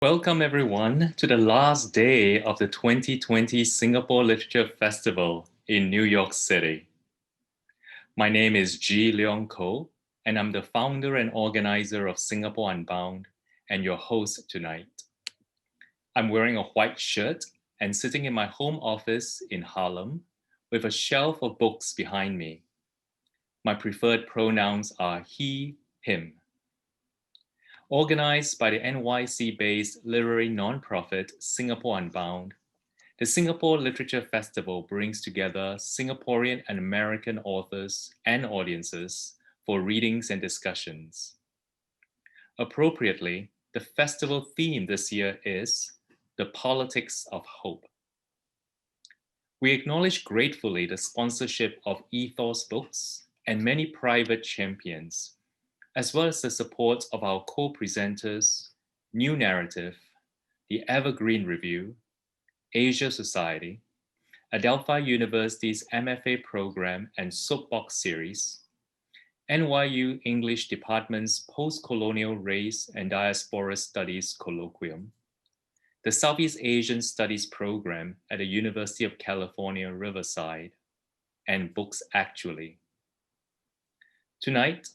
Welcome everyone to the last day of the 2020 Singapore Literature Festival in New York City. My name is G. Leong Ko, and I'm the founder and organizer of Singapore Unbound and your host tonight. I'm wearing a white shirt and sitting in my home office in Harlem with a shelf of books behind me. My preferred pronouns are he, him. Organized by the NYC-based literary nonprofit Singapore Unbound, the Singapore Literature Festival brings together Singaporean and American authors and audiences for readings and discussions. Appropriately, the festival theme this year is The Politics of Hope. We acknowledge gratefully the sponsorship of Ethos Books and many private champions, as well as the support of our co-presenters, New Narrative, the Evergreen Review, Asia Society, Adelphi University's MFA program and Soapbox series, NYU English Department's Post-Colonial Race and Diaspora Studies Colloquium, the Southeast Asian Studies program at the University of California, Riverside, and Books Actually. Tonight,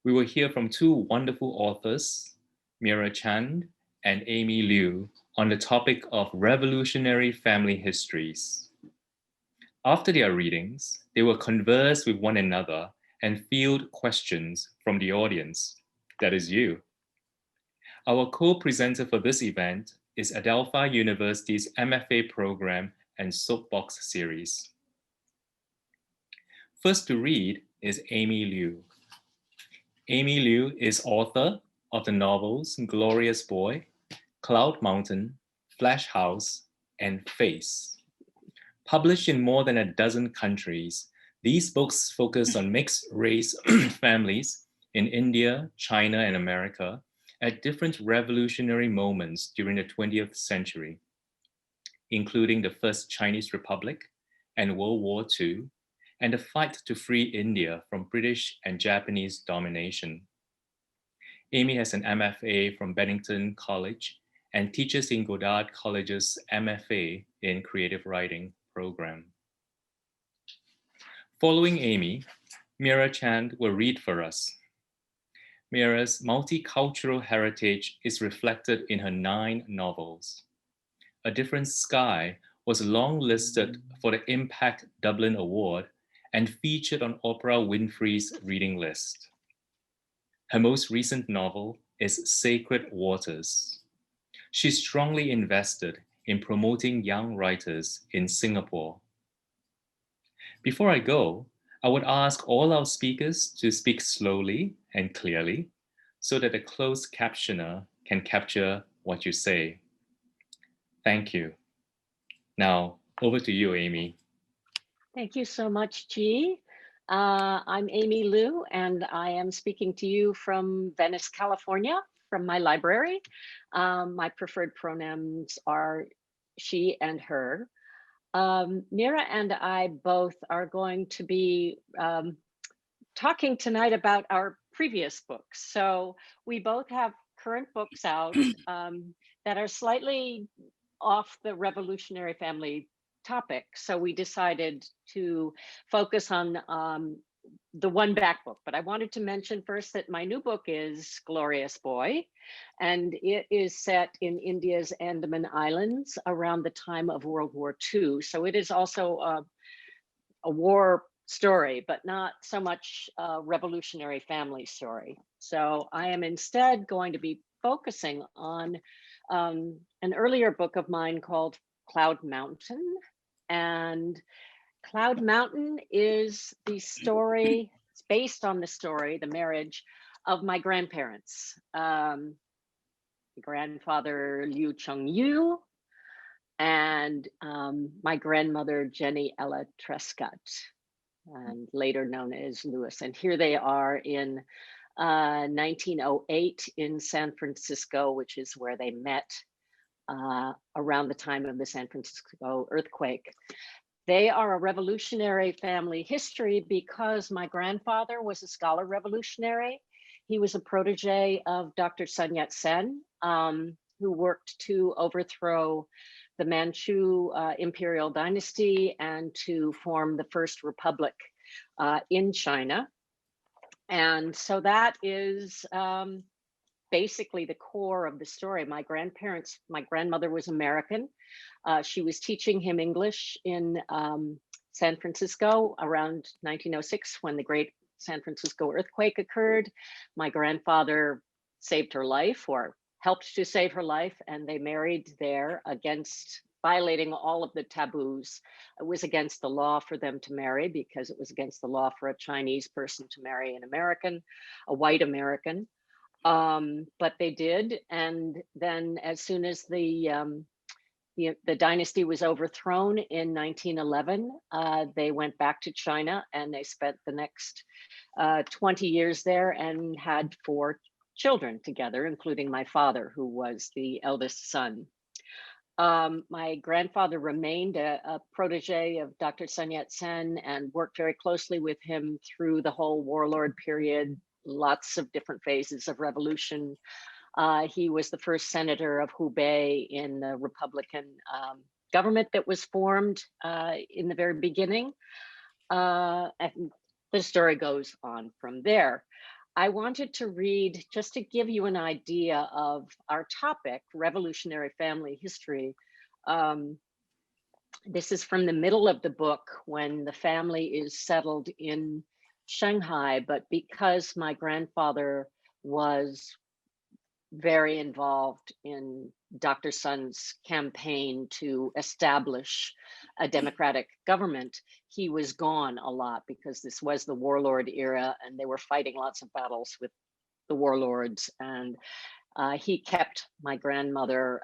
we will hear from two wonderful authors, Meira Chand and Aimee Liu, on the topic of revolutionary family histories. After their readings, they will converse with one another and field questions from the audience, that is you. Our co-presenter for this event is Adelphi University's MFA program and Soapbox series. First to read is Aimee Liu. Aimee Liu is author of the novels Glorious Boy, Cloud Mountain, Flash House, and Face. Published in more than a dozen countries, these books focus on mixed-race families in India, China, and America at different revolutionary moments during the 20th century, including the First Chinese Republic and World War II, and the fight to free India from British and Japanese domination. Aimee has an MFA from Bennington College and teaches in Goddard College's MFA in Creative Writing program. Following Aimee, Meira Chand will read for us. Meira's multicultural heritage is reflected in her 9 novels. A Different Sky was long listed for the Impact Dublin Award and featured on Oprah Winfrey's reading list. Her most recent novel is Sacred Waters. She's strongly invested in promoting young writers in Singapore. Before I go, I would ask all our speakers to speak slowly and clearly so that a closed captioner can capture what you say. Thank you. Now, over to you, Aimee. Thank you so much, G. I'm Aimee Liu, and I am speaking to you from Venice, California, from my library. My preferred pronouns are she and her. Meira and I both are going to be talking tonight about our previous books. So we both have current books out that are slightly off the revolutionary family topic. So we decided to focus on the one back book. But I wanted to mention first that my new book is Glorious Boy, and it is set in India's Andaman Islands around the time of World War II. So it is also a war story, but not so much a revolutionary family story. So I am instead going to be focusing on an earlier book of mine called Cloud Mountain. And Cloud Mountain is the story, it's based on the story, the marriage of my grandparents. Grandfather Liu Chung-yu and my grandmother Jenny Ella Trescott, and later known as Lewis. And here they are in 1908 in San Francisco, which is where they met around the time of the San Francisco earthquake. They are a revolutionary family history because my grandfather was a scholar revolutionary. He was a protege of Dr. Sun Yat-sen. who worked to overthrow the Manchu imperial dynasty and to form the first republic in China. And so that is basically the core of the story. My grandmother was American. She was teaching him English in San Francisco around 1906 when the great San Francisco earthquake occurred. My grandfather saved her life, or helped to save her life, and they married there against violating all of the taboos. It was against the law for them to marry because it was against the law for a Chinese person to marry an American, a white American. But they did, and then as soon as the dynasty was overthrown in 1911, they went back to China, and they spent the next 20 years there and had 4 children together, including my father, who was the eldest son. My grandfather remained a protege of Dr. Sun Yat-sen and worked very closely with him through the whole warlord period, lots of different phases of revolution. He was the first senator of Hubei in the Republican government that was formed in the very beginning. And the story goes on from there. I wanted to read, just to give you an idea of our topic, revolutionary family history. This is from the middle of the book when the family is settled in Shanghai, but because my grandfather was very involved in Dr. Sun's campaign to establish a democratic government, he was gone a lot because this was the warlord era and they were fighting lots of battles with the warlords. And he kept my grandmother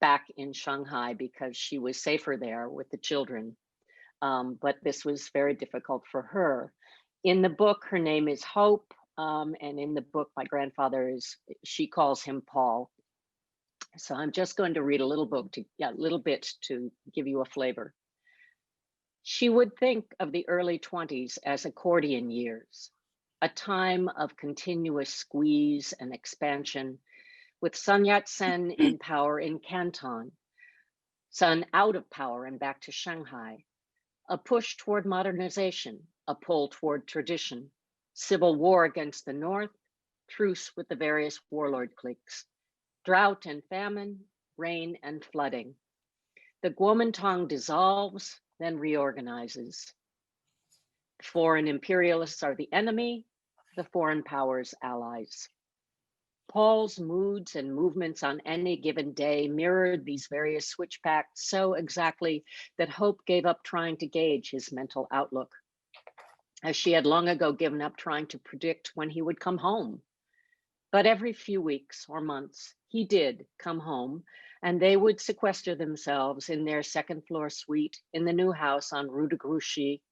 back in Shanghai because she was safer there with the children. But this was very difficult for her. In the book, her name is Hope. And in the book, my grandfather she calls him Paul. So I'm just going to read a little bit to give you a flavor. She would think of the early 20s as accordion years, a time of continuous squeeze and expansion, with Sun Yat-sen in power in Canton, Sun out of power and back to Shanghai, a push toward modernization, a pull toward tradition, civil war against the North, truce with the various warlord cliques, drought and famine, rain and flooding. The Kuomintang dissolves, then reorganizes. Foreign imperialists are the enemy, the foreign powers allies. Paul's moods and movements on any given day mirrored these various switchbacks so exactly that Hope gave up trying to gauge his mental outlook, as she had long ago given up trying to predict when he would come home. But every few weeks or months, he did come home, and they would sequester themselves in their second-floor suite in the new house on Rue de Grouchy.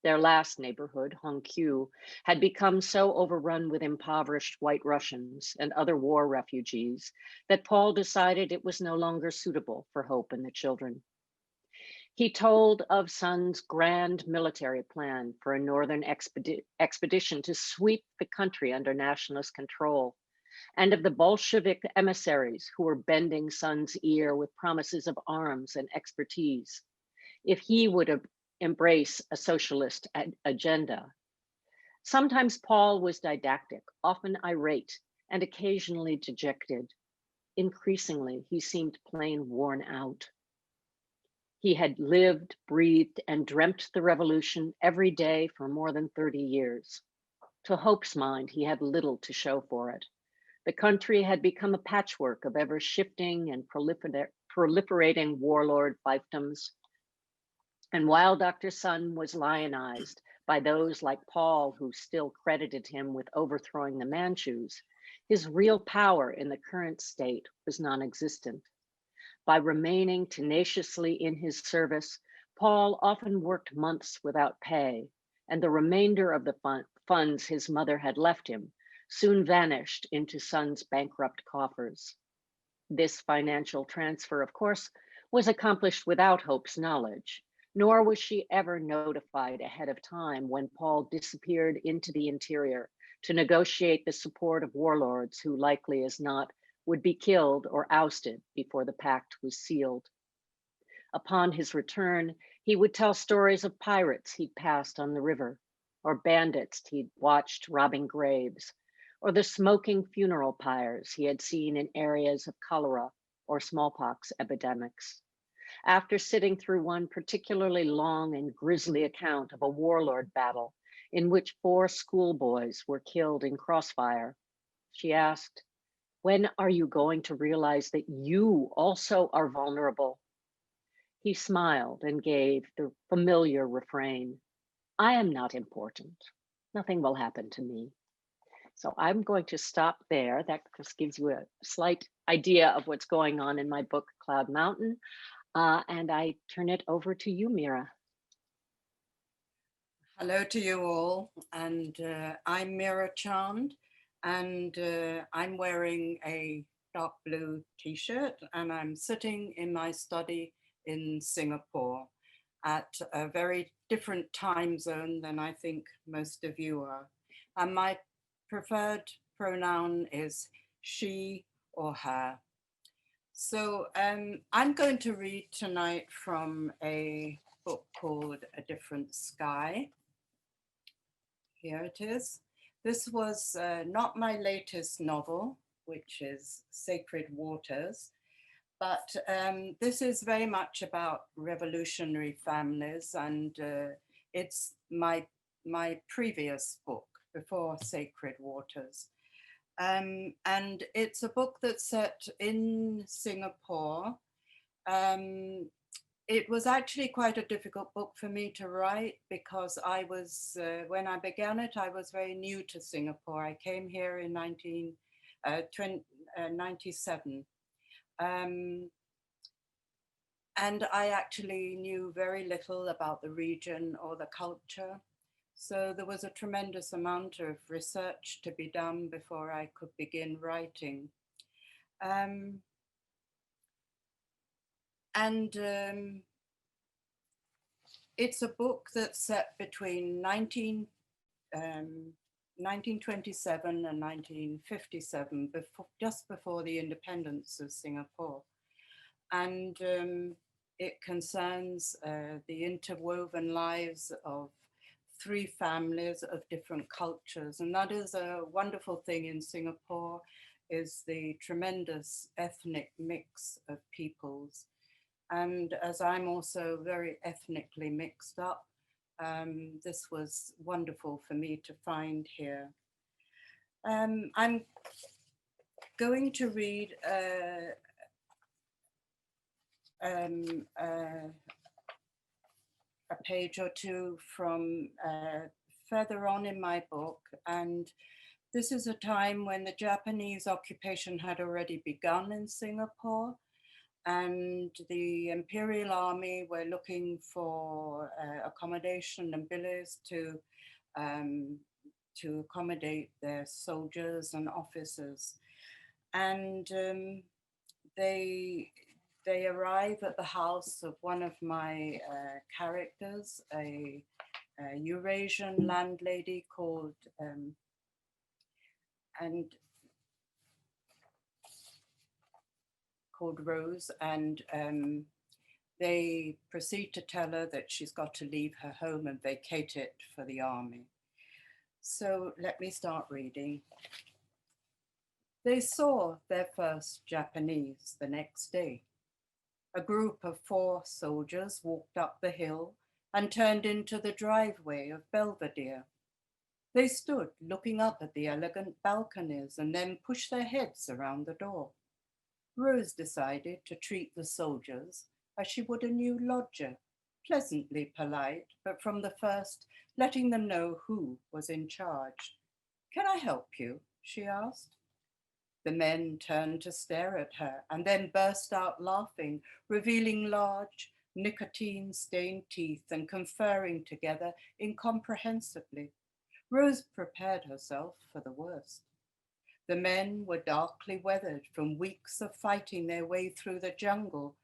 Their last neighborhood, Hongqiu, had become so overrun with impoverished White Russians and other war refugees that Paul decided it was no longer suitable for Hope and the children. He told of Sun's grand military plan for a northern expedition to sweep the country under nationalist control, and of the Bolshevik emissaries who were bending Sun's ear with promises of arms and expertise if he would embrace a socialist agenda. Sometimes Paul was didactic, often irate, and occasionally dejected. Increasingly, he seemed plain worn out. He had lived, breathed, and dreamt the revolution every day for more than 30 years. To Hope's mind, he had little to show for it. The country had become a patchwork of ever-shifting and proliferating warlord fiefdoms. And while Dr. Sun was lionized by those like Paul, who still credited him with overthrowing the Manchus, his real power in the current state was non-existent. By remaining tenaciously in his service, Paul often worked months without pay, and the remainder of the funds his mother had left him soon vanished into Sun's bankrupt coffers. This financial transfer, of course, was accomplished without Hope's knowledge, nor was she ever notified ahead of time when Paul disappeared into the interior to negotiate the support of warlords who likely as not would be killed or ousted before the pact was sealed. Upon his return, he would tell stories of pirates he'd passed on the river, or bandits he'd watched robbing graves, or the smoking funeral pyres he had seen in areas of cholera or smallpox epidemics. After sitting through one particularly long and grisly account of a warlord battle in which 4 schoolboys were killed in crossfire, she asked, "When are you going to realize that you also are vulnerable?" He smiled and gave the familiar refrain, "I am not important. Nothing will happen to me." So I'm going to stop there. That just gives you a slight idea of what's going on in my book, Cloud Mountain. And I turn it over to you, Meira. Hello to you all, and I'm Meira Chand, and I'm wearing a dark blue t-shirt, and I'm sitting in my study in Singapore at a very different time zone than I think most of you are. And my preferred pronoun is she or her. So I'm going to read tonight from a book called A Different Sky. Here it is. This was not my latest novel, which is Sacred Waters, but this is very much about revolutionary families, and it's my previous book before Sacred Waters. And it's a book that's set in Singapore. It was actually quite a difficult book for me to write because I was, when I began it, I was very new to Singapore. I came here in 1997. And I actually knew very little about the region or the culture. So there was a tremendous amount of research to be done before I could begin writing. It's a book that's set between 1927 and 1957, just before the independence of Singapore. And it concerns the interwoven lives of 3 families of different cultures. And that is a wonderful thing in Singapore, is the tremendous ethnic mix of peoples. And as I'm also very ethnically mixed up, this was wonderful for me to find here. I'm going to read a page or two from further on in my book. And this is a time when the Japanese occupation had already begun in Singapore, and the Imperial Army were looking for accommodation and billets to accommodate their soldiers and officers. And they arrive at the house of one of my characters, a Eurasian landlady called Rose, and they proceed to tell her that she's got to leave her home and vacate it for the army. So let me start reading. They saw their first Japanese the next day. A group of 4 soldiers walked up the hill and turned into the driveway of Belvedere. They stood looking up at the elegant balconies and then pushed their heads around the door. Rose decided to treat the soldiers as she would a new lodger, pleasantly polite, but from the first letting them know who was in charge. "Can I help you?" she asked. The men turned to stare at her and then burst out laughing, revealing large, nicotine-stained teeth and conferring together incomprehensibly. Rose prepared herself for the worst. The men were darkly weathered from weeks of fighting their way through the jungle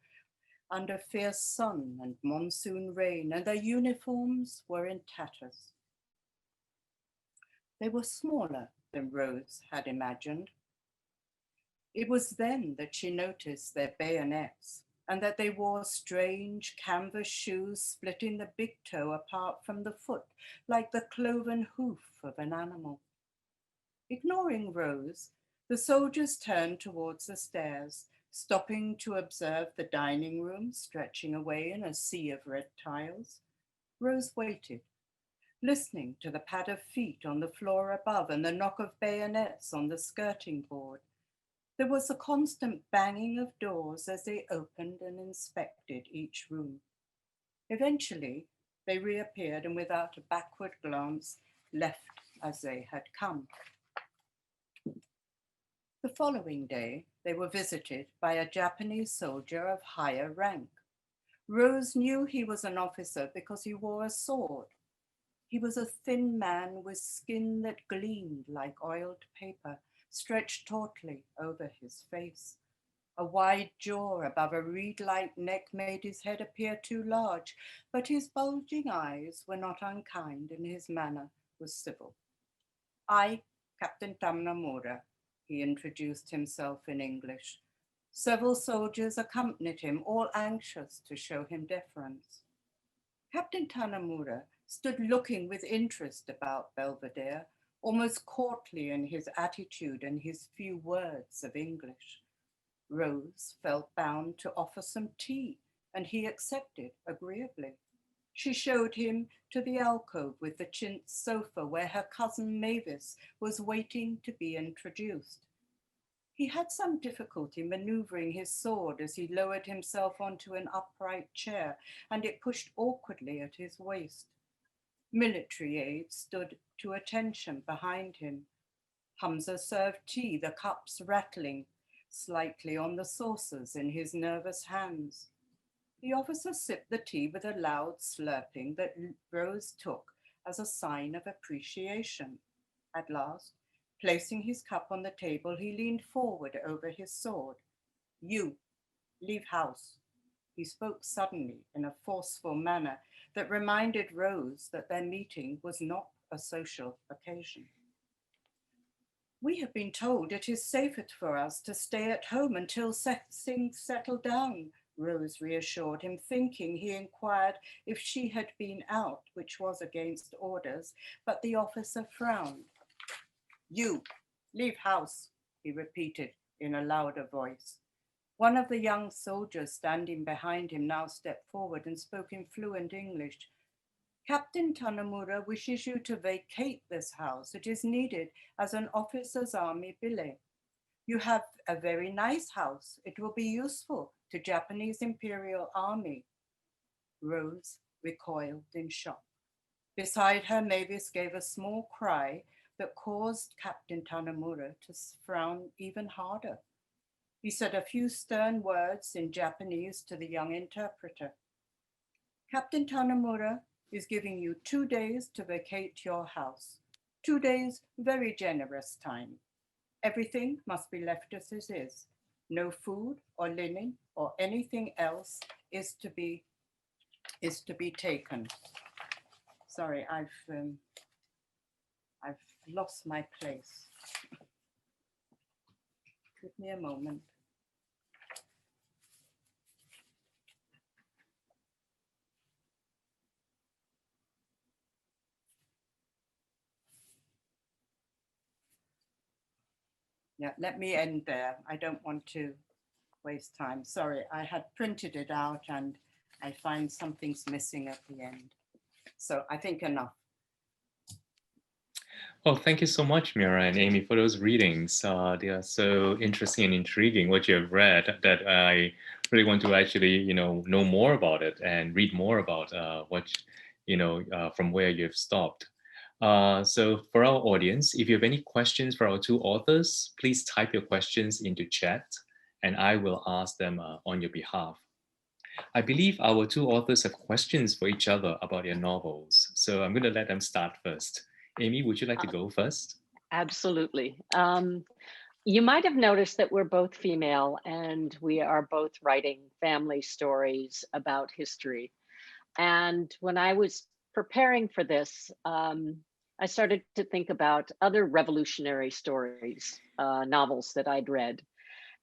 under fierce sun and monsoon rain, and their uniforms were in tatters. They were smaller than Rose had imagined. It was then that she noticed their bayonets and that they wore strange canvas shoes splitting the big toe apart from the foot like the cloven hoof of an animal. Ignoring Rose, the soldiers turned towards the stairs, stopping to observe the dining room stretching away in a sea of red tiles. Rose waited, listening to the pad of feet on the floor above and the knock of bayonets on the skirting board. There was a constant banging of doors as they opened and inspected each room. Eventually, they reappeared and without a backward glance, left as they had come. The following day, they were visited by a Japanese soldier of higher rank. Rose knew he was an officer because he wore a sword. He was a thin man with skin that gleamed like oiled paper, stretched tautly over his face. A wide jaw above a reed-like neck made his head appear too large, but his bulging eyes were not unkind and his manner was civil. I, Captain Tamnamura, he introduced himself in English. Several soldiers accompanied him, all anxious to show him deference. Captain Tanamura stood looking with interest about Belvedere, almost courtly in his attitude and his few words of English. Rose felt bound to offer some tea, and he accepted agreeably. She showed him to the alcove with the chintz sofa where her cousin Mavis was waiting to be introduced. He had some difficulty maneuvering his sword as he lowered himself onto an upright chair, and it pushed awkwardly at his waist. Military aides stood to attention behind him. Hamza served tea, the cups rattling slightly on the saucers in his nervous hands. The officer sipped the tea with a loud slurping that Rose took as a sign of appreciation. At last, placing his cup on the table, he leaned forward over his sword. You, leave house. He spoke suddenly in a forceful manner that reminded Rose that their meeting was not a social occasion. We have been told it is safer for us to stay at home until things settle down, Rose reassured him, thinking he inquired if she had been out, which was against orders, but the officer frowned. You, leave house, he repeated in a louder voice. One of the young soldiers standing behind him now stepped forward and spoke in fluent English. Captain Tanamura wishes you to vacate this house. It is needed as an officer's army billet. You have a very nice house. It will be useful to Japanese Imperial Army. Rose recoiled in shock. Beside her, Mavis gave a small cry that caused Captain Tanamura to frown even harder. He said a few stern words in Japanese to the young interpreter. Captain Tanamura is giving you 2 days to vacate your house. 2 days, very generous time. Everything must be left as it is. No food or linen or anything else is to be taken. Sorry, I've lost my place. Give me a moment. Yeah, let me end there. I don't want to waste time. Sorry, I had printed it out and I find something's missing at the end. So I think enough. Well, thank you so much, Meira and Aimee, for those readings. They are so interesting and intriguing, what you have read, that I really want to actually, know more about it and read more about what, from where you've stopped. So for our audience, if you have any questions for our two authors, please type your questions into chat and I will ask them on your behalf. I believe our two authors have questions for each other about their novels. So I'm going to let them start first. Aimee, would you like to go first? Absolutely. You might have noticed that we're both female and we are both writing family stories about history. And when I was preparing for this, I started to think about other revolutionary stories, novels that I'd read.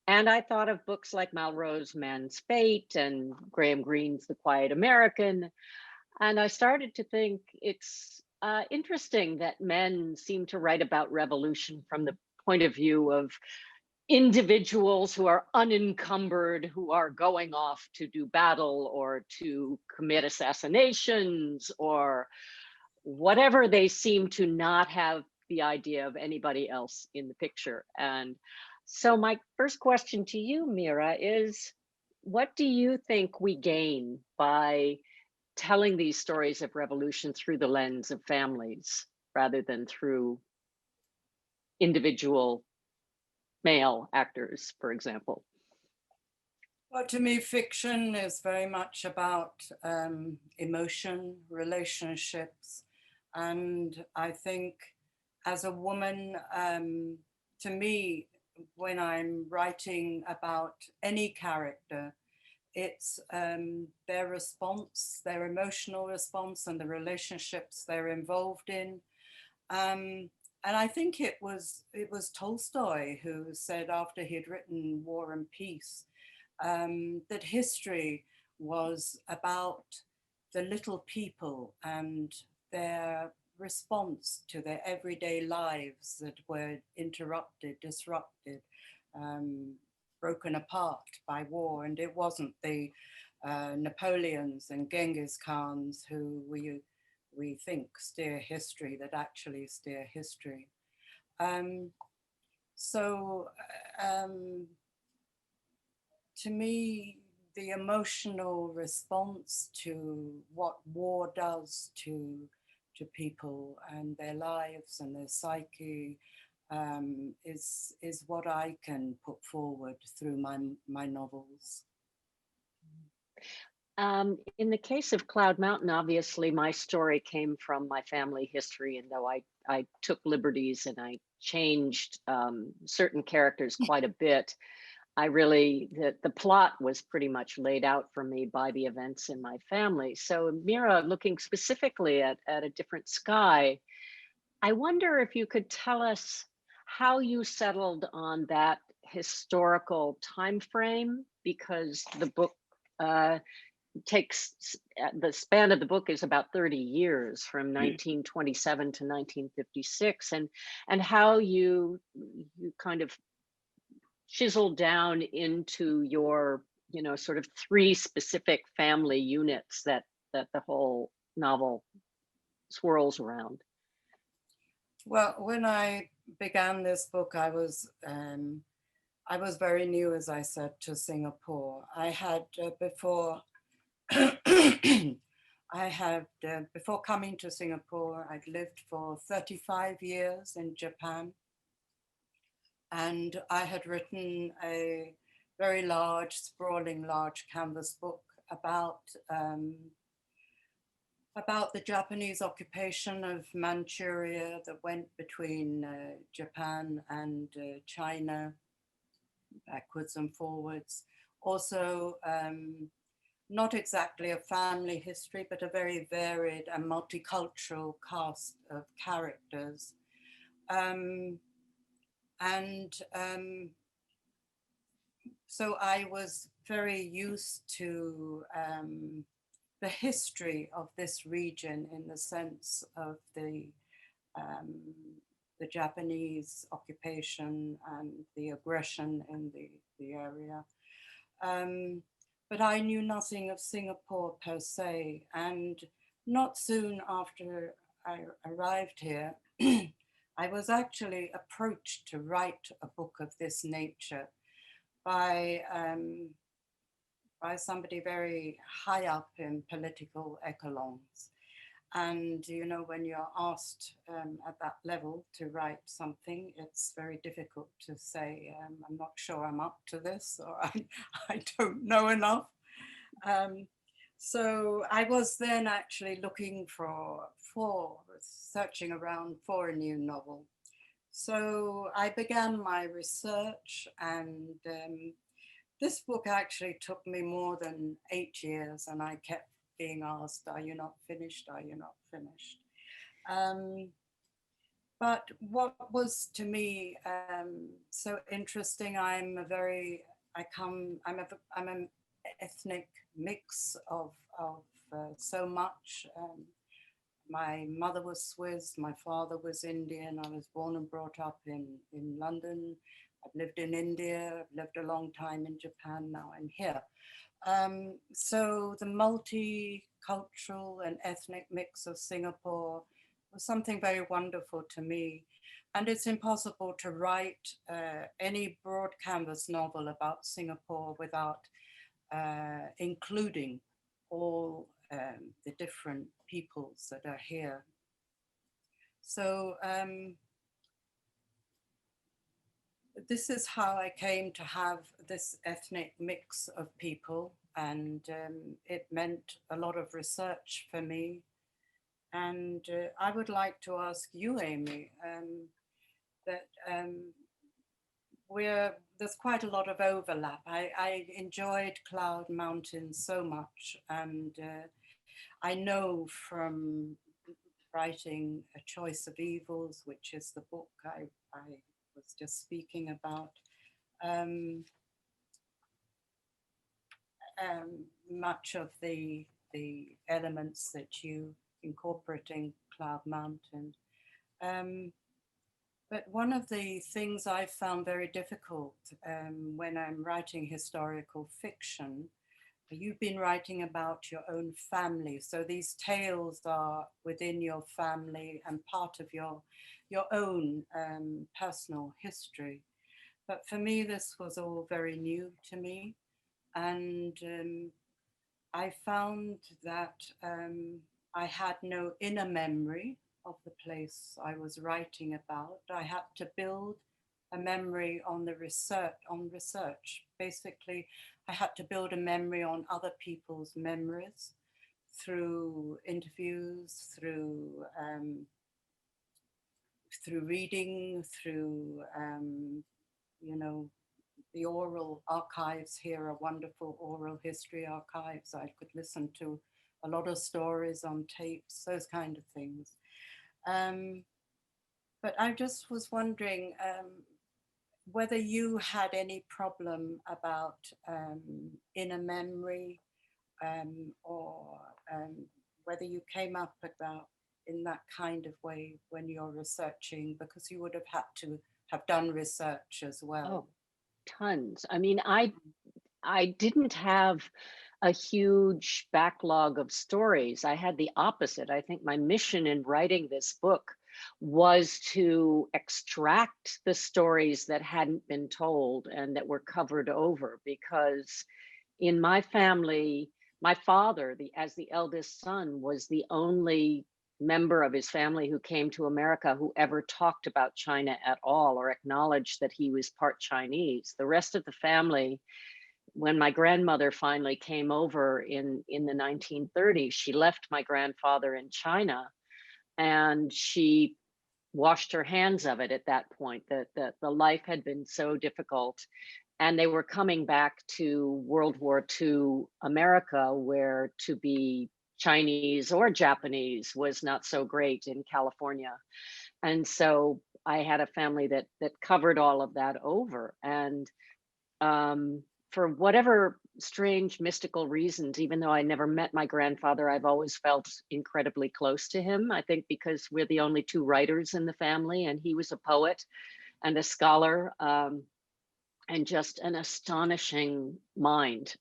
And I thought of books like Malraux's Man's Fate and Graham Greene's The Quiet American. And I started to think it's interesting that men seem to write about revolution from the point of view of individuals who are unencumbered, who are going off to do battle or to commit assassinations or whatever. They seem to not have the idea of anybody else in the picture. And so my first question to you, Meira, is what do you think we gain by telling these stories of revolution through the lens of families rather than through individual male actors, for example? Well, to me, fiction is very much about emotion, relationships. And I think as a woman, to me, when I'm writing about any character, it's their response, their emotional response and the relationships they're involved in. And I think it was Tolstoy who said after he'd written War and Peace, that history was about the little people and their response to their everyday lives that were interrupted, disrupted, broken apart by war. And it wasn't the Napoleons and Genghis Khans who we think steer history that actually steer history. To me, the emotional response to what war does to people and their lives and their psyche is what I can put forward through my novels. In the case of Cloud Mountain, obviously my story came from my family history, and though I took liberties and I changed certain characters quite a bit, I really, the plot was pretty much laid out for me by the events in my family. So Meira, looking specifically at A Different Sky, I wonder if you could tell us how you settled on that historical time frame, because the book takes, the span of the book is about 30 years from 1927 to 1956, and how you kind of chiseled down into your, sort of three specific family units that the whole novel swirls around. Well, when I began this book, I was very new, as I said, to Singapore. I had before before coming to Singapore, I'd lived for 35 years in Japan. And I had written a very large, sprawling, large canvas book about the Japanese occupation of Manchuria that went between Japan and China, backwards and forwards. Also, not exactly a family history, but a very varied and multicultural cast of characters. So I was very used to the history of this region in the sense of the Japanese occupation and the aggression in the area. But I knew nothing of Singapore per se, and not soon after I arrived here, I was actually approached to write a book of this nature by somebody very high up in political echelons. And, when you're asked at that level to write something, it's very difficult to say, I'm not sure I'm up to this, or I don't know enough. So I was then actually looking searching around for a new novel. So I began my research, and this book actually took me more than 8 years, and I kept being asked, are you not finished? Are you not finished? But what was to me so interesting, I'm an ethnic mix of so much. My mother was Swiss, my father was Indian. I was born and brought up in London. I've lived in India, I've lived a long time in Japan, now I'm here. So the multicultural and ethnic mix of Singapore was something very wonderful to me. And it's impossible to write any broad canvas novel about Singapore without including all the different peoples that are here. So this is how I came to have this ethnic mix of people, and it meant a lot of research for me. And I would like to ask you, Aimee, that there's quite a lot of overlap. I enjoyed Cloud Mountain so much, and I know from writing A Choice of Evils, which is the book I was just speaking about, much of the elements that you incorporate in Cloud Mountain. But one of the things I found very difficult when I'm writing historical fiction, you've been writing about your own family. So these tales are within your family and part of your own personal history. But for me, this was all very new to me. And I found that I had no inner memory of the place I was writing about. I had to build a memory on the research. Basically, I had to build a memory on other people's memories through interviews, through reading, through the oral archives here are wonderful oral history archives. I could listen to a lot of stories on tapes, those kind of things. But I just was wondering whether you had any problem about inner memory, or whether you came up about in that kind of way when you're researching, because you would have had to have done research as well. Oh, tons. I mean, I didn't have a huge backlog of stories. I had the opposite. I think my mission in writing this book was to extract the stories that hadn't been told and that were covered over, because in my family, my father, as the eldest son, was the only member of his family who came to America who ever talked about China at all or acknowledged that he was part Chinese. The rest of the family, when my grandmother finally came over in the 1930s, she left my grandfather in China, and she washed her hands of it at that point. That the life had been so difficult, and they were coming back to World War II America, where to be Chinese or Japanese was not so great in California. And so I had a family that covered all of that over. And for whatever strange mystical reasons, even though I never met my grandfather, I've always felt incredibly close to him. I think because we're the only two writers in the family, and he was a poet and a scholar, and just an astonishing mind.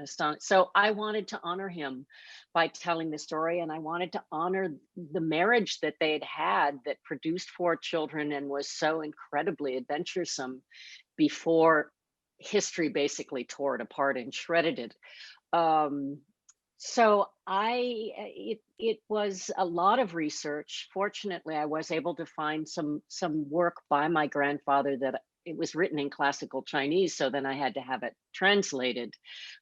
So I wanted to honor him by telling the story, and I wanted to honor the marriage that they had that produced 4 children and was so incredibly adventuresome before history basically tore it apart and shredded it. So it was a lot of research. Fortunately, I was able to find some work by my grandfather that it was written in classical Chinese, so then I had to have it translated,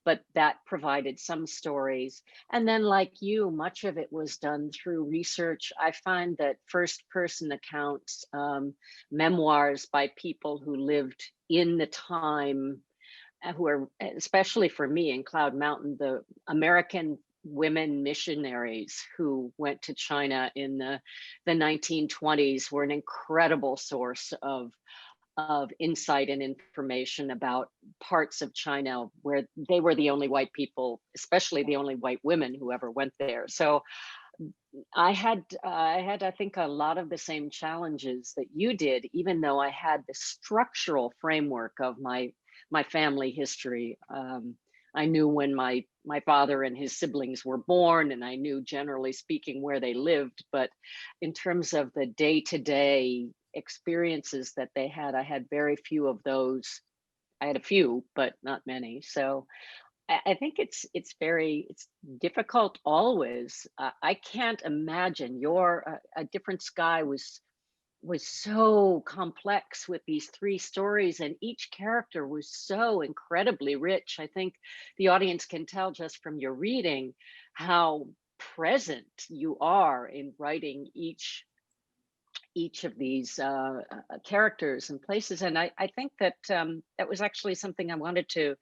but that provided some stories. And then, like you, much of it was done through research. I find that first-person accounts, memoirs by people who lived in the time, who are, especially for me in Cloud Mountain, the American women missionaries who went to China in the 1920s were an incredible source of insight and information about parts of China where they were the only white people, especially the only white women who ever went there. So I think, a lot of the same challenges that you did, even though I had the structural framework of my family history. I knew when my father and his siblings were born, and I knew, generally speaking, where they lived. But in terms of the day-to-day experiences that they had, I had very few of those. I had a few, but not many. So I think it's difficult always. I can't imagine your A Different Sky was so complex with these three stories, and each character was so incredibly rich. I think the audience can tell just from your reading how present you are in writing each of these characters and places. And I think that that was actually something I wanted to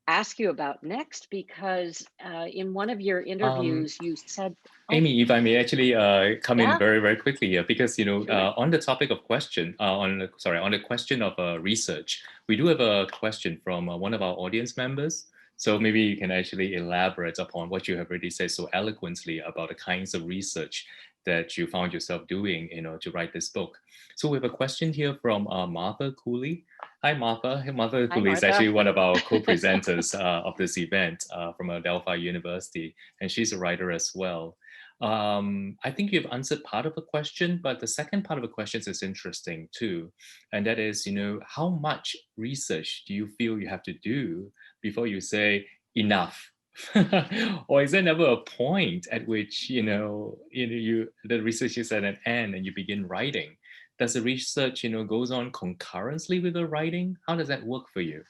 ask you about next, because in one of your Um, interviews you said, oh, Aimee, if I may actually come in yeah, very, very quickly here, because sure. on the topic of question, on the question of research, we do have a question from one of our audience members. So maybe you can actually elaborate upon what you have already said so eloquently about the kinds of research that you found yourself doing, to write this book. So we have a question here from Martha Cooley. Hi, Martha. Martha Hi, Cooley is Martha. actually one of our co-presenters of this event from Adelphi University, and she's a writer as well. I think you've answered part of the question, but the second part of the question is interesting too. And that is, how much research do you feel you have to do before you say enough? Or is there never a point at which, the research is at an end and you begin writing? Does the research, goes on concurrently with the writing? How does that work for you?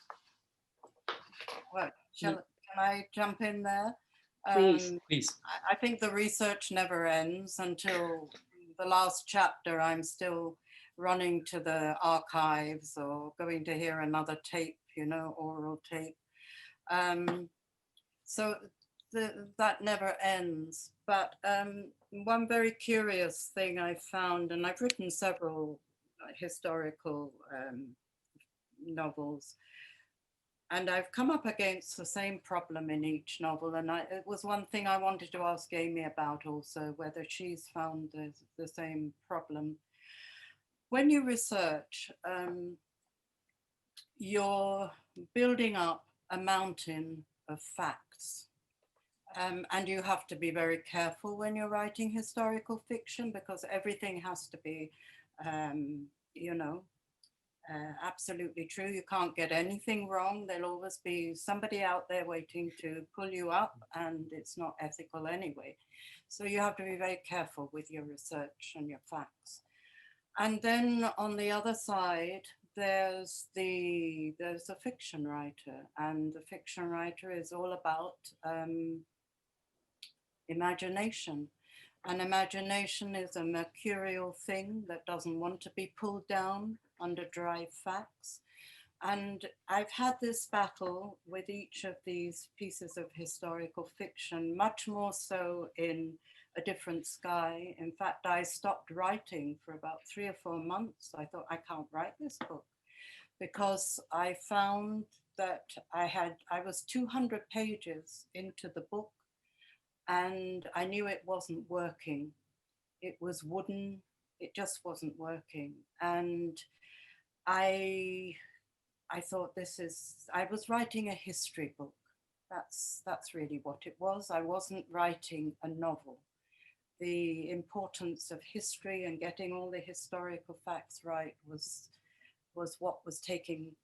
Well, can I jump in there? Please. Please. I think the research never ends until the last chapter. I'm still running to the archives or going to hear another tape, oral tape. So that never ends. But one very curious thing I found, and I've written several historical novels, and I've come up against the same problem in each novel. And it was one thing I wanted to ask Aimee about also, whether she's found the same problem. When you research, you're building up a mountain of facts. And you have to be very careful when you're writing historical fiction, because everything has to be, absolutely true. You can't get anything wrong. There'll always be somebody out there waiting to pull you up, and it's not ethical anyway. So you have to be very careful with your research and your facts. And then on the other side, there's a fiction writer, and the fiction writer is all about imagination. And imagination is a mercurial thing that doesn't want to be pulled down under dry facts. And I've had this battle with each of these pieces of historical fiction, much more so in A Different Sky. In fact, I stopped writing for about 3 or 4 months. I thought, I can't write this book, because I found that I was 200 pages into the book, and I knew it wasn't working. It was wooden. It just wasn't working. And I thought, I was writing a history book. That's really what it was. I wasn't writing a novel. The importance of history and getting all the historical facts right was what was taking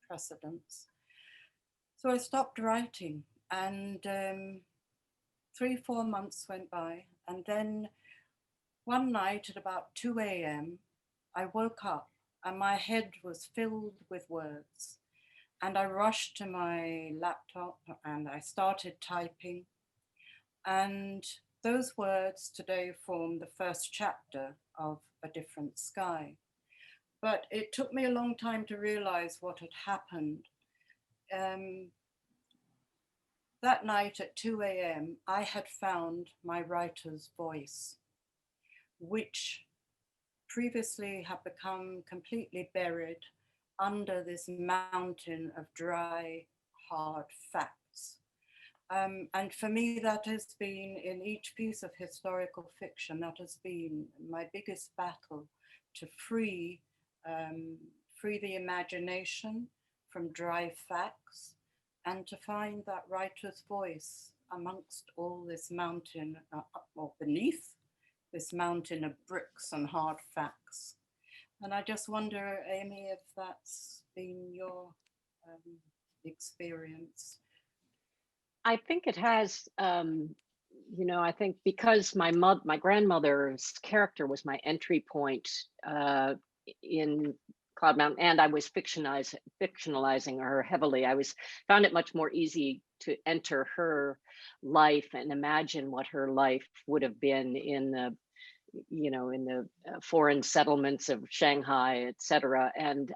precedence. So I stopped writing, and 3, 4 months went by, and then one night at about 2 a.m., I woke up and my head was filled with words. And I rushed to my laptop and I started typing. And those words today form the first chapter of A Different Sky. But it took me a long time to realize what had happened. That night at 2 a.m., I had found my writer's voice, which previously had become completely buried under this mountain of dry, hard facts. And for me, that has been, in each piece of historical fiction, that has been my biggest battle, to free the imagination from dry facts and to find that writer's voice amongst all this mountain, or beneath this mountain of bricks and hard facts. And I just wonder, Aimee, if that's been your experience. I think it has. I think because my grandmother's character was my entry point in Cloud Mountain, and I was fictionalizing her heavily. Found it much more easy to enter her life and imagine what her life would have been in the foreign settlements of Shanghai, etc. And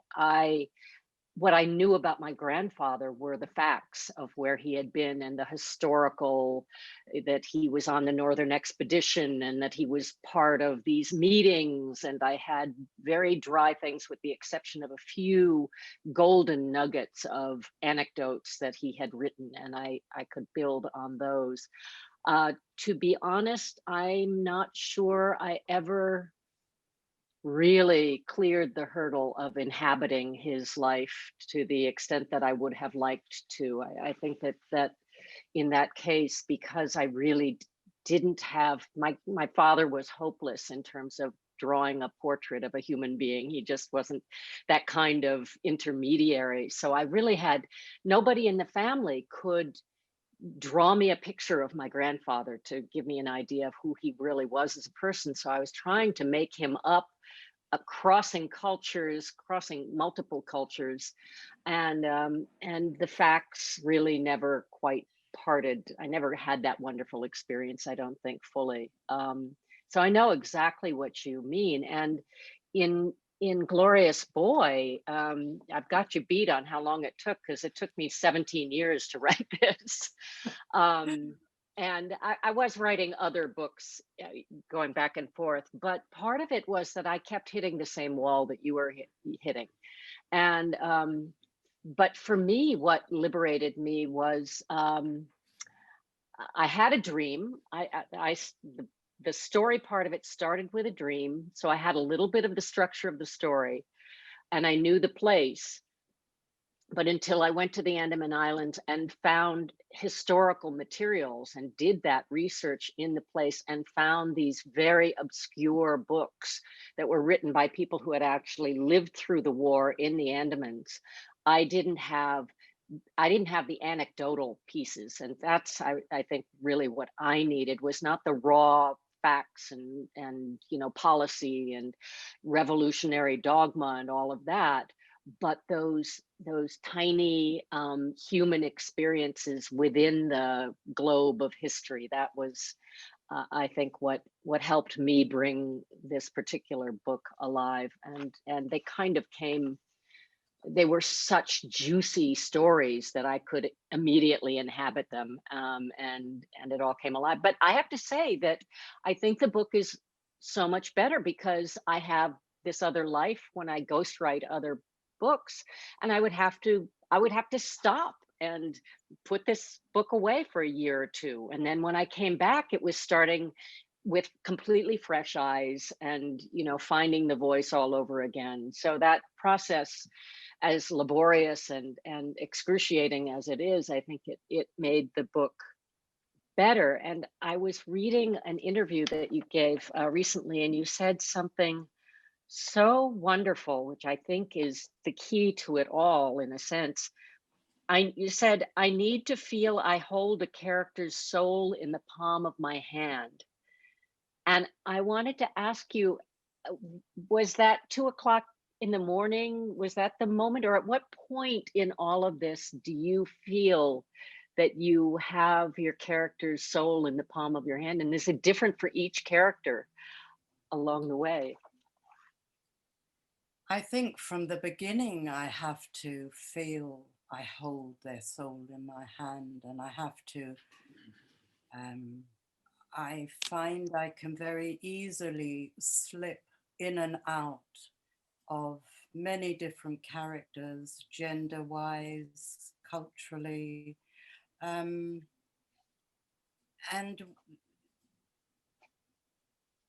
what I knew about my grandfather were the facts of where he had been and the historical, that he was on the Northern Expedition and that he was part of these meetings. And I had very dry things, with the exception of a few golden nuggets of anecdotes that he had written, and I could build on those. To be honest, I'm not sure I ever really cleared the hurdle of inhabiting his life to the extent that I would have liked to. I think that in that case, because I really didn't have, my father was hopeless in terms of drawing a portrait of a human being. He just wasn't that kind of intermediary. So I really had nobody in the family could draw me a picture of my grandfather to give me an idea of who he really was as a person. So I was trying to make him up, crossing cultures, crossing multiple cultures, and the facts really never quite parted. I never had that wonderful experience, I don't think, fully. So I know exactly what you mean. And in Glorious Boy, I've got you beat on how long it took, because it took me 17 years to write this. And I was writing other books, going back and forth, but part of it was that I kept hitting the same wall that you were hitting. And but for me, what liberated me was I had a dream. The story part of it started with a dream, so I had a little bit of the structure of the story, and I knew the place. But until I went to the Andaman Islands and found historical materials and did that research in the place and found these very obscure books that were written by people who had actually lived through the war in the Andamans, I didn't have the anecdotal pieces. And that's, I think, really what I needed, was not the raw facts and policy and revolutionary dogma and all of that, but those tiny human experiences within the globe of history. That was, I think, what helped me bring this particular book alive. And they kind of came. They were such juicy stories that I could immediately inhabit them, and it all came alive. But I have to say that I think the book is so much better because I have this other life when I ghostwrite other books, and I would have to stop and put this book away for a year or two. And then when I came back, it was starting with completely fresh eyes and finding the voice all over again. So that process, as laborious and excruciating as it is, I think it made the book better. And I was reading an interview that you gave recently, and you said something so wonderful, which I think is the key to it all, in a sense. You said, "I need to feel I hold a character's soul in the palm of my hand." And I wanted to ask you, was that 2 o'clock in the morning? Was that the moment? Or at what point in all of this do you feel that you have your character's soul in the palm of your hand? And is it different for each character along the way? I think from the beginning, I have to feel I hold their soul in my hand, and I have to, I find I can very easily slip in and out of many different characters, gender-wise, culturally. And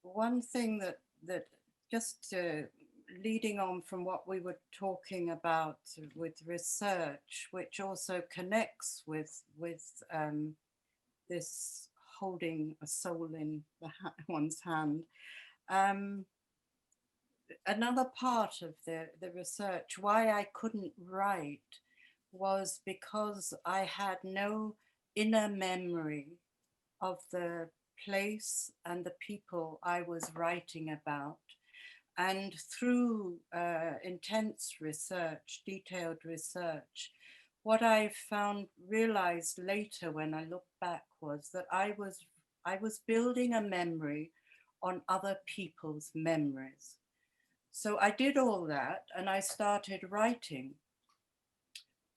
one thing that just leading on from what we were talking about with research, which also connects with this holding a soul in one's hand. Another part of the research, why I couldn't write, was because I had no inner memory of the place and the people I was writing about. And through intense research, detailed research, what I realized later when I looked back was that I was building a memory on other people's memories. So I did all that and I started writing,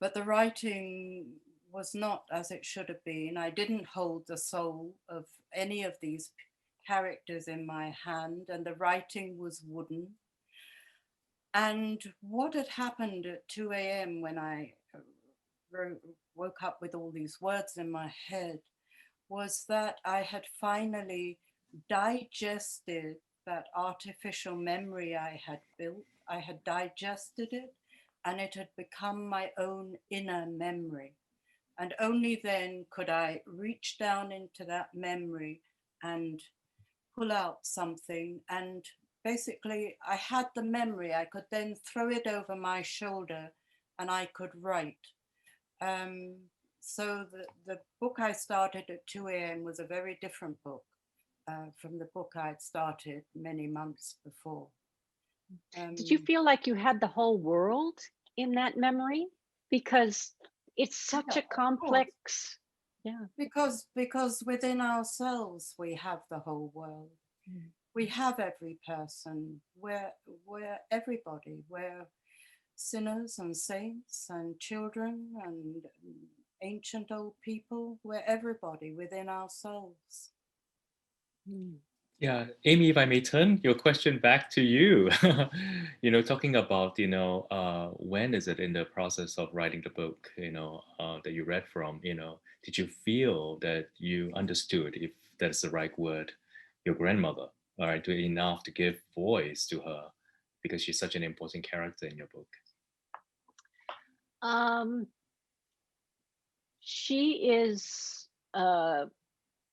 but the writing was not as it should have been. I didn't hold the soul of any of these characters in my hand, and the writing was wooden. And what had happened at 2 a.m. when I woke up with all these words in my head was that I had finally digested that artificial memory I had built. I had digested it, and it had become my own inner memory. And only then could I reach down into that memory and pull out something. And basically, I had the memory. I could then throw it over my shoulder and I could write. So the book I started at 2 a.m. was a very different book from the book I'd started many months before. Did you feel like you had the whole world in that memory? Because it's such a complex, yeah. Because within ourselves we have the whole world. Mm. We have every person. We're everybody. We're sinners and saints and children and ancient old people. We're everybody within ourselves. Mm. Yeah, Aimee, if I may turn your question back to you, talking about, when is it in the process of writing the book, that you read from, did you feel that you understood, if that's the right word, your grandmother, all right, enough to give voice to her because she's such an important character in your book? She is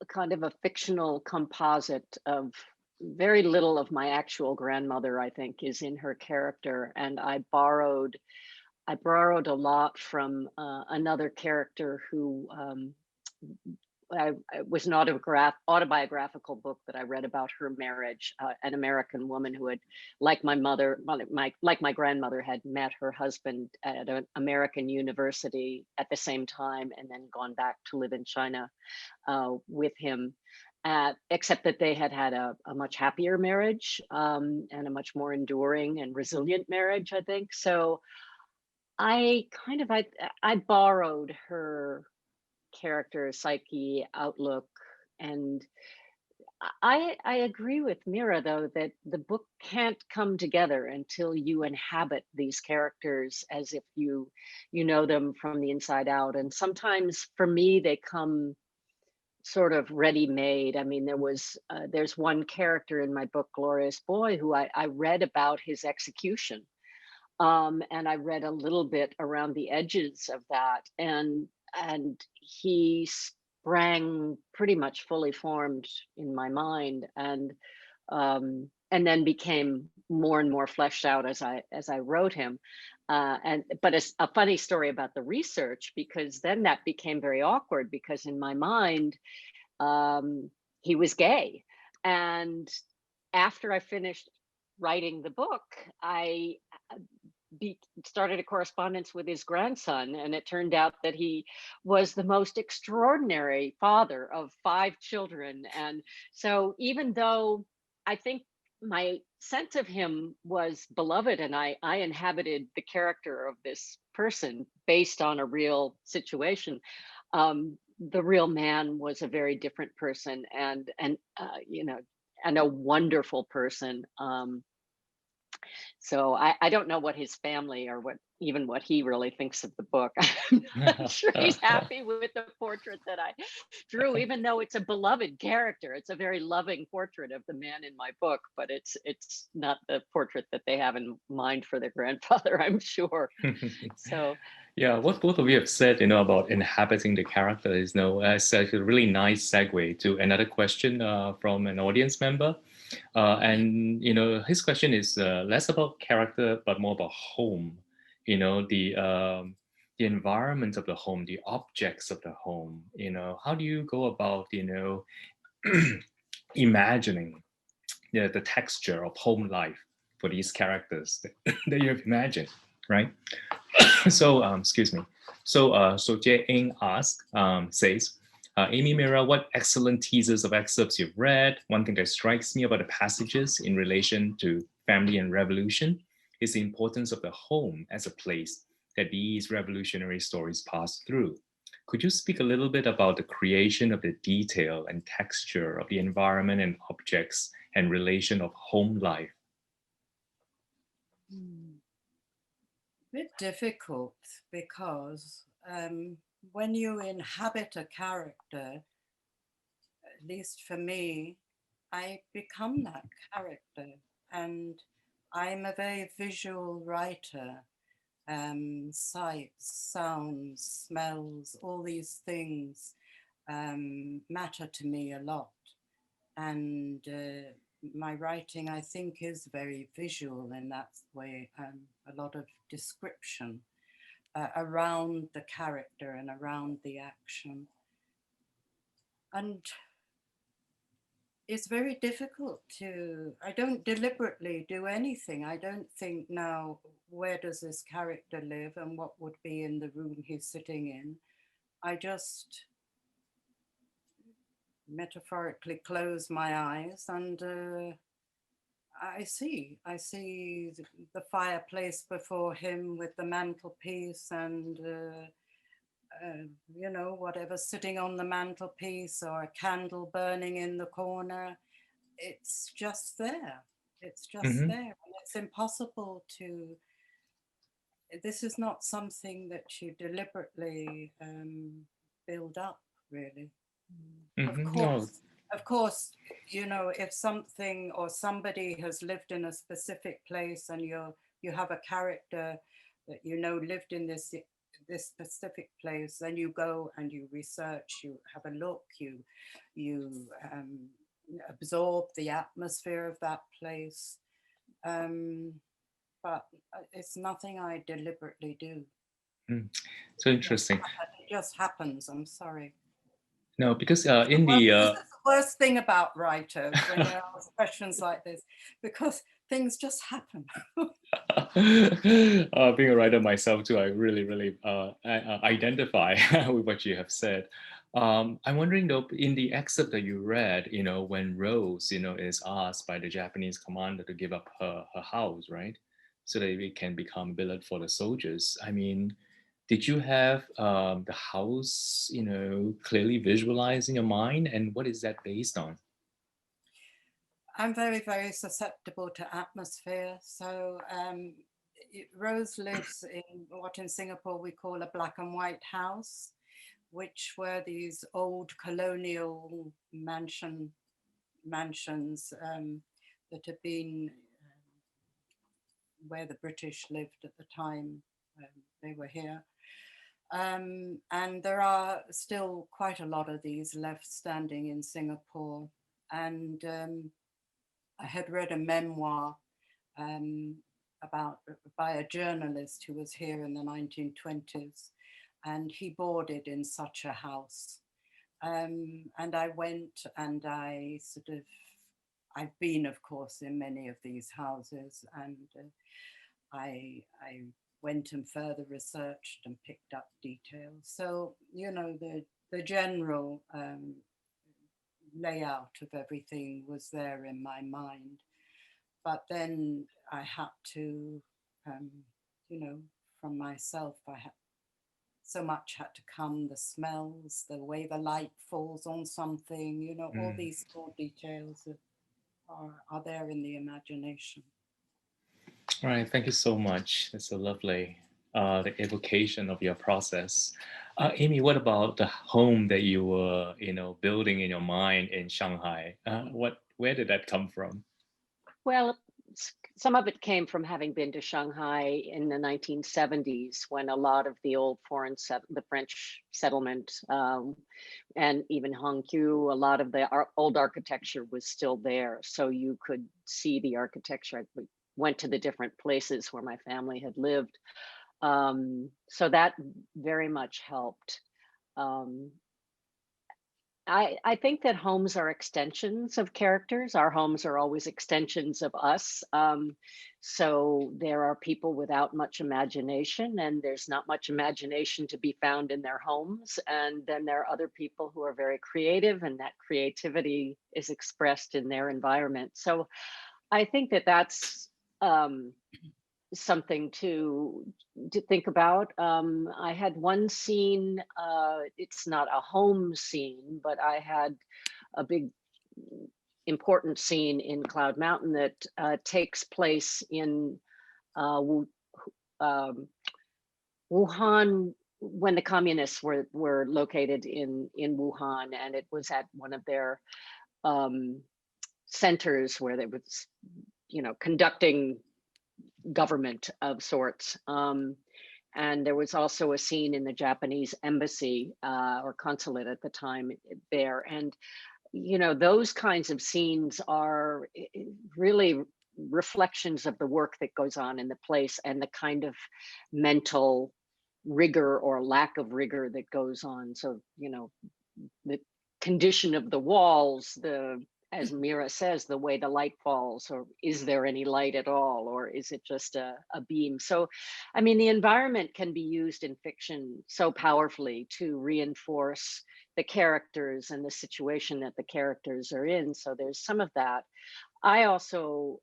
kind of a fictional composite of very little of my actual grandmother, I think, is in her character. And I borrowed a lot from another character who it was an autobiographical book that I read about her marriage, an American woman who had, like my mother, like my grandmother, had met her husband at an American university at the same time and then gone back to live in China with him. Except that they had a much happier marriage and a much more enduring and resilient marriage, I think. So I borrowed her character, psyche, outlook, and I agree with Meira, though, that the book can't come together until you inhabit these characters as if you know them from the inside out. And sometimes for me they come sort of ready-made. I mean, there's one character in my book, Glorious Boy, who I read about his execution, and I read a little bit around the edges of that, and he sprang pretty much fully formed in my mind, and then became more and more fleshed out as I wrote him. But it's a funny story about the research, because then that became very awkward, because in my mind, he was gay. And after I finished writing the book, I started a correspondence with his grandson, and it turned out that he was the most extraordinary father of 5 children. And so even though I think my sense of him was beloved and I inhabited the character of this person based on a real situation. The real man was a very different person, and you know, and a wonderful person. So I don't know what his family or what he really thinks of the book. I'm not sure he's happy with the portrait that I drew, even though it's a beloved character. It's a very loving portrait of the man in my book, but it's not the portrait that they have in mind for their grandfather, I'm sure. So Yeah, what both of you have said, about inhabiting the character is, as a really nice segue to another question from an audience member. And his question is less about character, but more about home. The environment of the home, the objects of the home. How do you go about, imagining the texture of home life for these characters that you have imagined, right? So, excuse me. So Jie Ing says, Aimee Liu, what excellent teasers of excerpts you've read. One thing that strikes me about the passages in relation to family and revolution is the importance of the home as a place that these revolutionary stories pass through. Could you speak a little bit about the creation of the detail and texture of the environment and objects and relation of home life? Bit difficult because when you inhabit a character, at least for me, I become that character, and I'm a very visual writer. Sights, sounds, smells, all these things matter to me a lot. And my writing, I think, is very visual in that way, a lot of description around the character and around the action. And it's very difficult I don't deliberately do anything. I don't think now, where does this character live and what would be in the room he's sitting in? I just metaphorically close my eyes and I see the fireplace before him with the mantelpiece and whatever sitting on the mantelpiece or a candle burning in the corner. It's just there. It's just there. And it's impossible to. This is not something that you deliberately build up, really. Of course, if something or somebody has lived in a specific place and you have a character that lived in this specific place, then you go and you research, you have a look, you absorb the atmosphere of that place. But it's nothing I deliberately do. So interesting. It just happens. I'm sorry. No, because this is the worst thing about writers when they ask questions like this, because things just happen. Being a writer myself too, I really identify with what you have said. I'm wondering though, in the excerpt that you read, when Rose, is asked by the Japanese commander to give up her house, right, so that it can become billet for the soldiers. I mean, did you have the house, clearly visualized in your mind, and what is that based on? I'm very, very susceptible to atmosphere. So Rose lives in what in Singapore we call a black and white house, which were these old colonial mansions that had been where the British lived at the time they were here. And there are still quite a lot of these left standing in Singapore. And I had read a memoir by a journalist who was here in the 1920s, and he boarded in such a house. And I went and I've been, of course, in many of these houses, and I went and further researched and picked up details. So, the general layout of everything was there in my mind. But then I had to, from myself, I so much had to come, the smells, the way the light falls on something, you know, all these small details are there in the imagination. All right, thank you so much. That's a lovely the evocation of your process. Aimee, what about the home that you were, building in your mind in Shanghai? Where did that come from? Well, some of it came from having been to Shanghai in the 1970s, when a lot of the old the French settlement, and even Hangzhou, a lot of the old architecture was still there. So you could see the architecture. We went to the different places where my family had lived. So that very much helped. I think that homes are extensions of characters. Our homes are always extensions of us. So there are people without much imagination, and there's not much imagination to be found in their homes. And then there are other people who are very creative, and that creativity is expressed in their environment. So I think that that's something to think about. I had one scene, it's not a home scene, but I had a big important scene in Cloud Mountain that takes place in Wuhan, when the communists were located in Wuhan, and it was at one of their centers where they was, conducting government of sorts. And there was also a scene in the Japanese embassy or consulate at the time there. And, those kinds of scenes are really reflections of the work that goes on in the place, and the kind of mental rigor or lack of rigor that goes on. So, the condition of the walls, as Meira says, the way the light falls, or is there any light at all, or is it just a beam? So, I mean, the environment can be used in fiction so powerfully to reinforce the characters and the situation that the characters are in. So there's some of that. I also,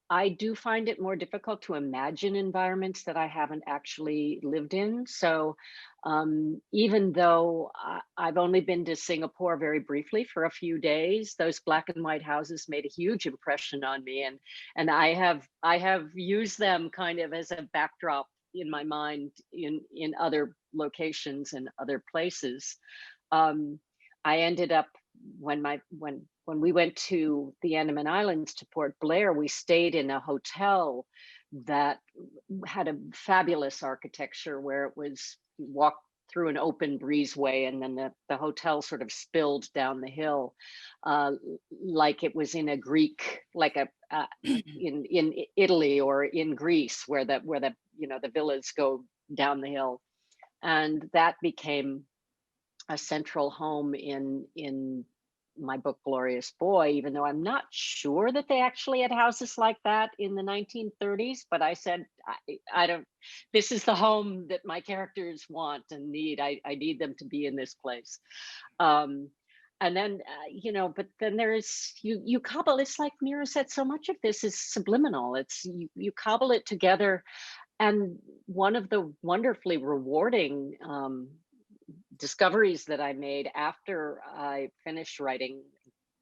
I do find it more difficult to imagine environments that I haven't actually lived in. So even though I've only been to Singapore very briefly for a few days, those black and white houses made a huge impression on me, and I have used them kind of as a backdrop in my mind in other locations and other places. I ended up, when we went to the Andaman Islands, to Port Blair, we stayed in a hotel that had a fabulous architecture, where it was, you walked through an open breezeway, and then the hotel sort of spilled down the hill, like it was in a Greek, like in Italy or in Greece, where the the villas go down the hill, and that became a central home in my book Glorious Boy, even though I'm not sure that they actually had houses like that in the 1930s. But I said, I don't, this is the home that my characters want and need. I need them to be in this place. And then, but then there's, you cobble, it's like Meira said, so much of this is subliminal. It's, you cobble it together. And one of the wonderfully rewarding discoveries that I made after I finished writing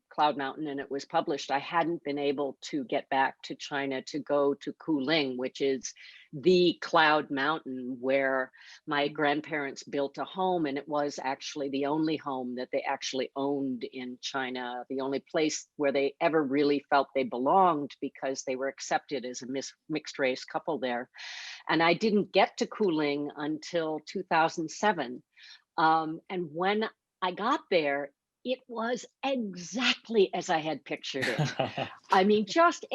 Cloud Mountain and it was published, I hadn't been able to get back to China to go to Kuling, which is the Cloud Mountain where my grandparents built a home, and it was actually the only home that they actually owned in China, the only place where they ever really felt they belonged, because they were accepted as a mixed race couple there. And I didn't get to Kuling until 2007. And when I got there, it was exactly as I had pictured it. I mean, just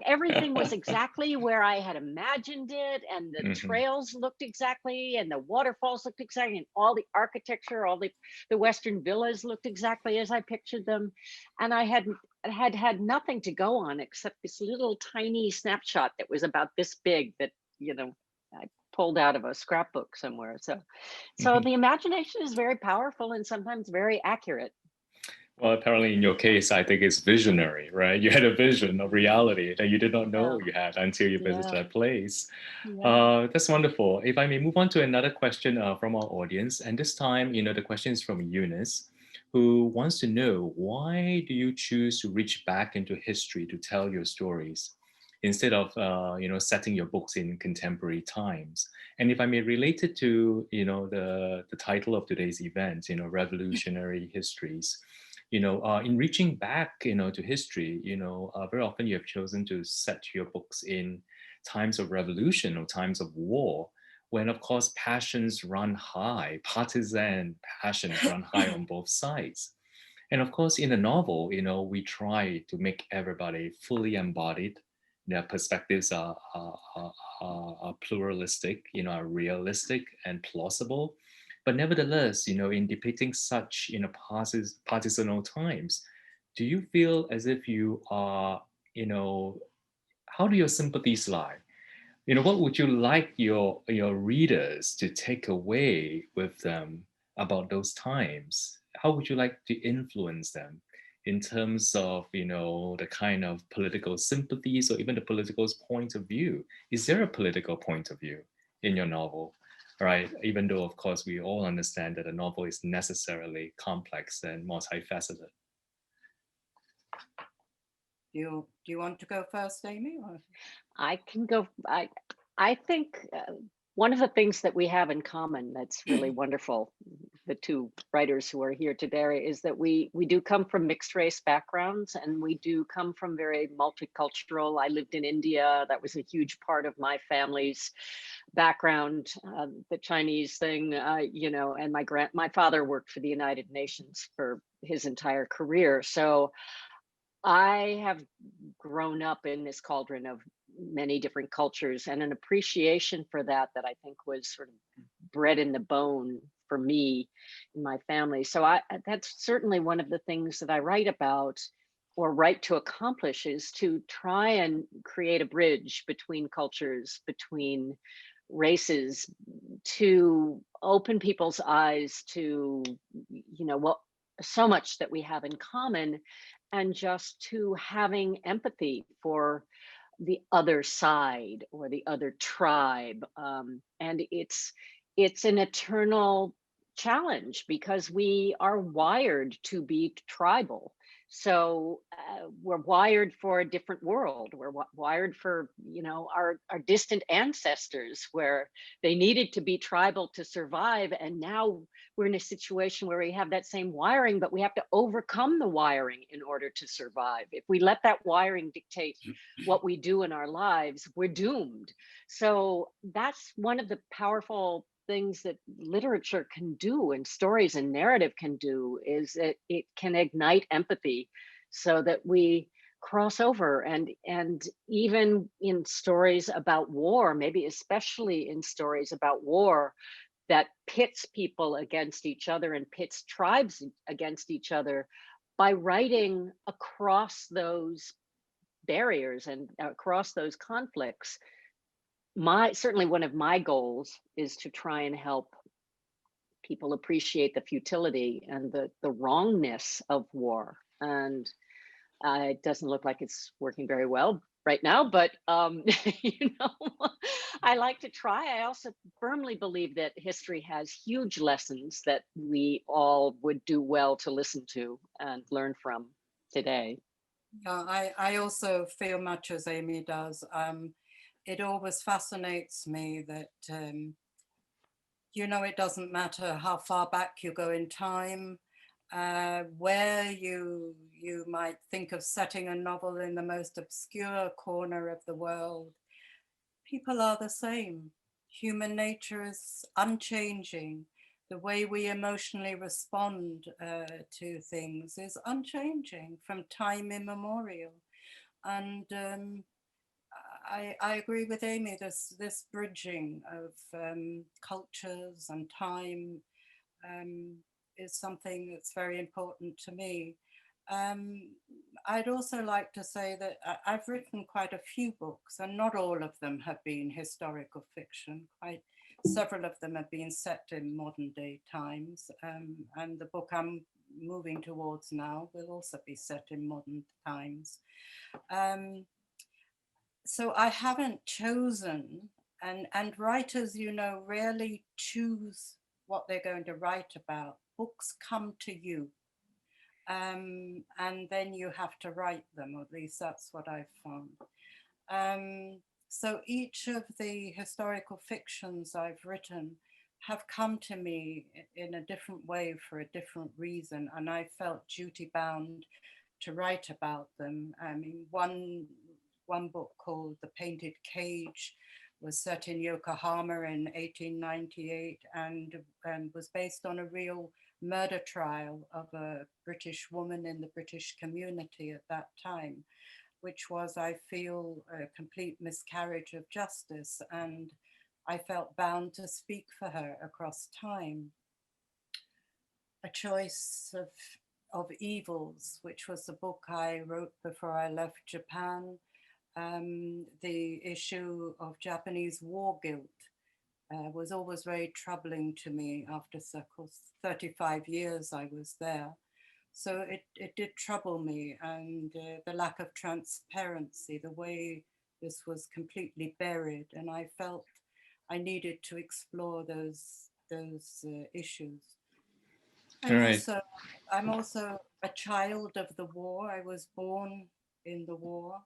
everything was exactly where I had imagined it, and the trails looked exactly, and the waterfalls looked exactly, and all the architecture, all the Western villas looked exactly as I pictured them. And I had nothing to go on except this little tiny snapshot that was about this big, that, I pulled out of a scrapbook somewhere. So the imagination is very powerful and sometimes very accurate. Well, apparently in your case, I think it's visionary, right? You had a vision of reality that you did not know Yeah, you had until you visited yeah, that place. yeah. That's wonderful. If I may move on to another question from our audience, and this time, the question is from Eunice, who wants to know, why do you choose to reach back into history to tell your stories instead of, setting your books in contemporary times? And if I may relate it to, the title of today's event, revolutionary histories. In reaching back, to history, very often you have chosen to set your books in times of revolution or times of war, when of course passions run high, partisan passions run high on both sides. And of course, in a novel, we try to make everybody fully embodied. Their perspectives are pluralistic, are realistic and plausible. But nevertheless, in depicting such, partisanal times, do you feel as if you are, how do your sympathies lie? What would you like your readers to take away with them about those times? How would you like to influence them in terms of, the kind of political sympathies or even the political point of view? Is there a political point of view in your novel? Right, even though of course we all understand that a novel is necessarily complex and multifaceted. Do you want to go first, Aimee? Or? I can go. I think one of the things that we have in common that's really wonderful, the two writers who are here today, is that we do come from mixed race backgrounds, and we do come from very multicultural. I lived in India. That was a huge part of my family's background, the Chinese thing, and my father worked for the United Nations for his entire career. So I have grown up in this cauldron of many different cultures, and an appreciation for that I think was sort of bred in the bone for me and my family. So that's certainly one of the things that I write about or write to accomplish, is to try and create a bridge between cultures, between races, to open people's eyes to, what so much that we have in common, and just to having empathy for the other side or the other tribe. And it's an eternal challenge because we are wired to be tribal. So we're wired for a different world. We're wired for, our distant ancestors, where they needed to be tribal to survive. And now we're in a situation where we have that same wiring, but we have to overcome the wiring in order to survive. If we let that wiring dictate what we do in our lives, we're doomed. So that's one of the powerful things that literature can do, and stories and narrative can do, is that it can ignite empathy so that we cross over. And even in stories about war, maybe especially in stories about war that pits people against each other and pits tribes against each other, by writing across those barriers and across those conflicts, certainly one of my goals is to try and help people appreciate the futility and the wrongness of war. And it doesn't look like it's working very well right now, but you know, I like to try. I also firmly believe that history has huge lessons that we all would do well to listen to and learn from today. I also feel much as Aimee does. It always fascinates me that, it doesn't matter how far back you go in time, where you might think of setting a novel in the most obscure corner of the world. People are the same. Human nature is unchanging. The way we emotionally respond to things is unchanging from time immemorial. And I agree with Aimee, this bridging of cultures and time is something that's very important to me. Um, I'd also like to say that I've written quite a few books, and not all of them have been historical fiction. Several of them have been set in modern day times. And the book I'm moving towards now will also be set in modern times. So I haven't chosen, and writers, you know, rarely choose what they're going to write about. Books come to you, and then you have to write them, or at least that's what I've found. So each of the historical fictions I've written have come to me in a different way for a different reason, and I felt duty bound to write about them. I mean, one book called The Painted Cage was set in Yokohama in 1898 and was based on a real murder trial of a British woman in the British community at that time, which was, I feel, a complete miscarriage of justice, and I felt bound to speak for her across time. A Choice of Evils, which was the book I wrote before I left Japan. The issue of Japanese war guilt was always very troubling to me after 35 years I was there. So it did trouble me, and the lack of transparency, the way this was completely buried, and I felt I needed to explore those issues. And also, I'm also a child of the war. I was born in the war.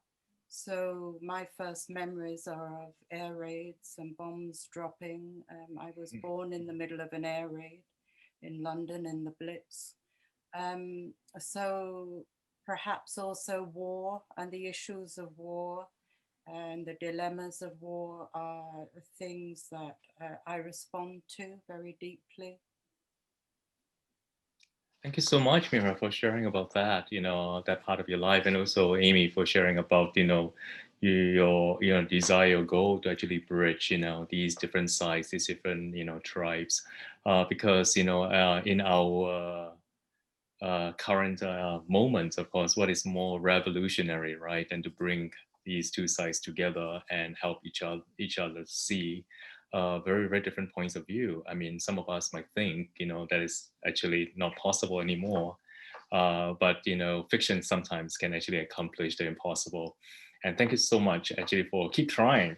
So my first memories are of air raids and bombs dropping. I was born in the middle of an air raid in London in the Blitz. So perhaps also war and the issues of war and the dilemmas of war are things that I respond to very deeply. Thank you so much, Meira, for sharing about that, you know, that part of your life, and also Aimee for sharing about, you know, your desire, your goal to actually bridge, you know, these different sides, these different, you know, tribes, because, you know, in our current moment, of course, what is more revolutionary, right, than to bring these two sides together and help each other see very, very different points of view. I mean, some of us might think, you know, that is actually not possible anymore. But, you know, fiction sometimes can actually accomplish the impossible. And thank you so much actually for keep trying,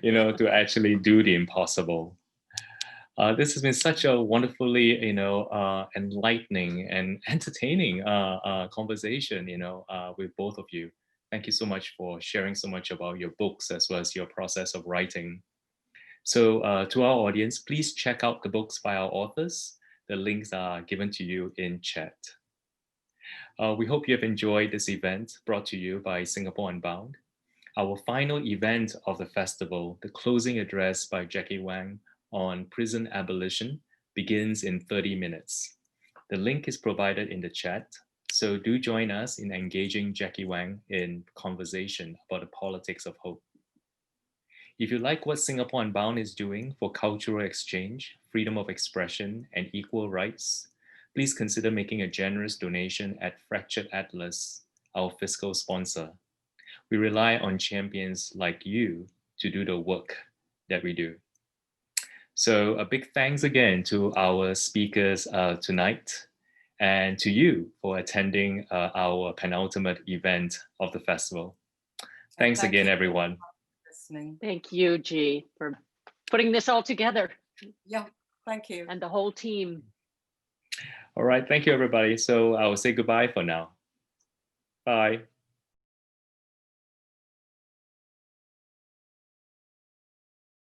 you know, to actually do the impossible. This has been such a wonderfully, you know, enlightening and entertaining conversation, you know, with both of you. Thank you so much for sharing so much about your books as well as your process of writing. So to our audience, please check out the books by our authors. The links are given to you in chat. We hope you have enjoyed this event brought to you by Singapore Unbound. Our final event of the festival, the closing address by Jackie Wang on prison abolition, begins in 30 minutes. The link is provided in the chat, so do join us in engaging Jackie Wang in conversation about the politics of hope. If you like what Singapore Unbound is doing for cultural exchange, freedom of expression, and equal rights, please consider making a generous donation at Fractured Atlas, our fiscal sponsor. We rely on champions like you to do the work that we do. So a big thanks again to our speakers tonight and to you for attending our penultimate event of the festival. Thanks again, everyone. Listening. Thank you, G, for putting this all together. Yeah, thank you. And the whole team. All right, thank you, everybody. So I will say goodbye for now. Bye.